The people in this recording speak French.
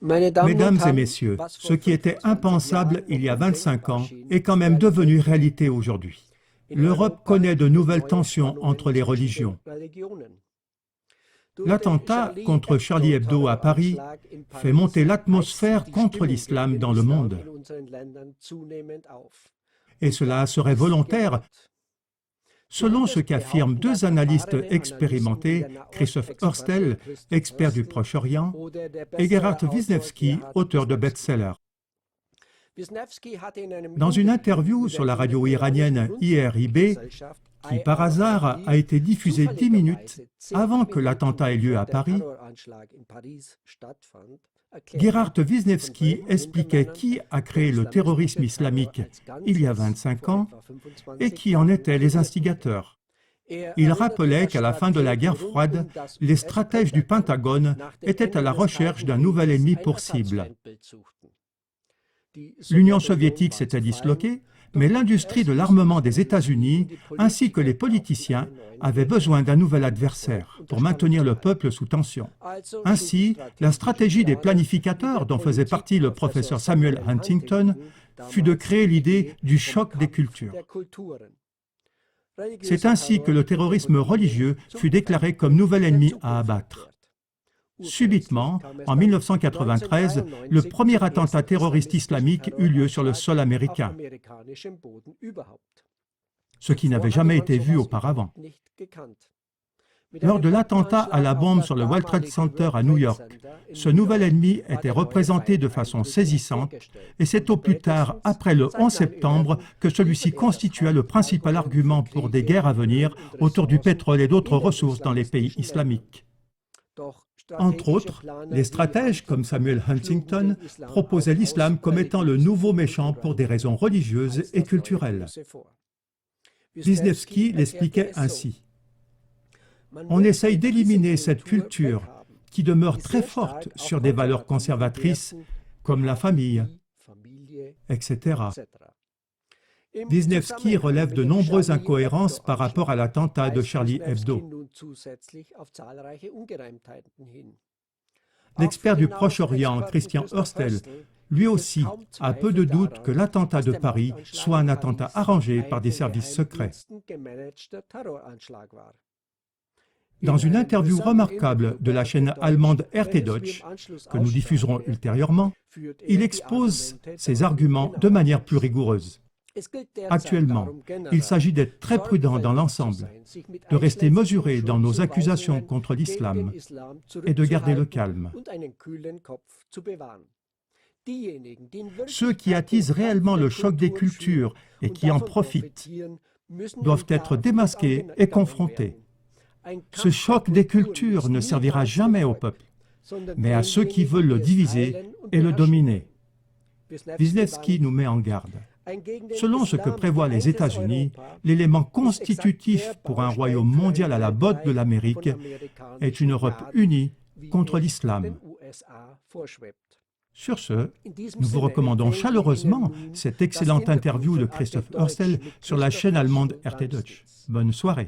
Mesdames et messieurs, ce qui était impensable il y a 25 ans est quand même devenu réalité aujourd'hui. L'Europe connaît de nouvelles tensions entre les religions. L'attentat contre Charlie Hebdo à Paris fait monter l'atmosphère contre l'islam dans le monde. Et cela serait volontaire, selon ce qu'affirment deux analystes expérimentés, Christoph Oerstel, expert du Proche-Orient, et Gerhard Wisniewski, auteur de best-sellers. Dans une interview sur la radio iranienne IRIB, qui par hasard a été diffusée 10 minutes avant que l'attentat ait lieu à Paris, Gerhard Wisniewski expliquait qui a créé le terrorisme islamique il y a 25 ans et qui en étaient les instigateurs. Il rappelait qu'à la fin de la guerre froide, les stratèges du Pentagone étaient à la recherche d'un nouvel ennemi pour cible. L'Union soviétique s'était disloquée, mais l'industrie de l'armement des États-Unis, ainsi que les politiciens, avaient besoin d'un nouvel adversaire pour maintenir le peuple sous tension. Ainsi, la stratégie des planificateurs, dont faisait partie le professeur Samuel Huntington, fut de créer l'idée du choc des cultures. C'est ainsi que le terrorisme religieux fut déclaré comme nouvel ennemi à abattre. Subitement, en 1993, le premier attentat terroriste islamique eut lieu sur le sol américain, ce qui n'avait jamais été vu auparavant. Lors de l'attentat à la bombe sur le World Trade Center à New York, ce nouvel ennemi était représenté de façon saisissante et c'est au plus tard, après le 11 septembre, que celui-ci constitua le principal argument pour des guerres à venir autour du pétrole et d'autres ressources dans les pays islamiques. Entre autres, les stratèges comme Samuel Huntington proposaient l'islam comme étant le nouveau méchant pour des raisons religieuses et culturelles. Wisniewski l'expliquait ainsi. On essaye d'éliminer cette culture qui demeure très forte sur des valeurs conservatrices comme la famille, etc. Wisniewski relève de nombreuses incohérences par rapport à l'attentat de Charlie Hebdo. L'expert du Proche-Orient, Christian Oerstel, lui aussi a peu de doute que l'attentat de Paris soit un attentat arrangé par des services secrets. Dans une interview remarquable de la chaîne allemande RT Deutsch, que nous diffuserons ultérieurement, il expose ses arguments de manière plus rigoureuse. Actuellement, il s'agit d'être très prudent dans l'ensemble, de rester mesuré dans nos accusations contre l'islam et de garder le calme. Ceux qui attisent réellement le choc des cultures et qui en profitent doivent être démasqués et confrontés. Ce choc des cultures ne servira jamais au peuple, mais à ceux qui veulent le diviser et le dominer. Wisniewski nous met en garde. Selon ce que prévoient les États-Unis, l'élément constitutif pour un royaume mondial à la botte de l'Amérique est une Europe unie contre l'islam. Sur ce, nous vous recommandons chaleureusement cette excellente interview de Christoph Oerstel sur la chaîne allemande RT Deutsch. Bonne soirée.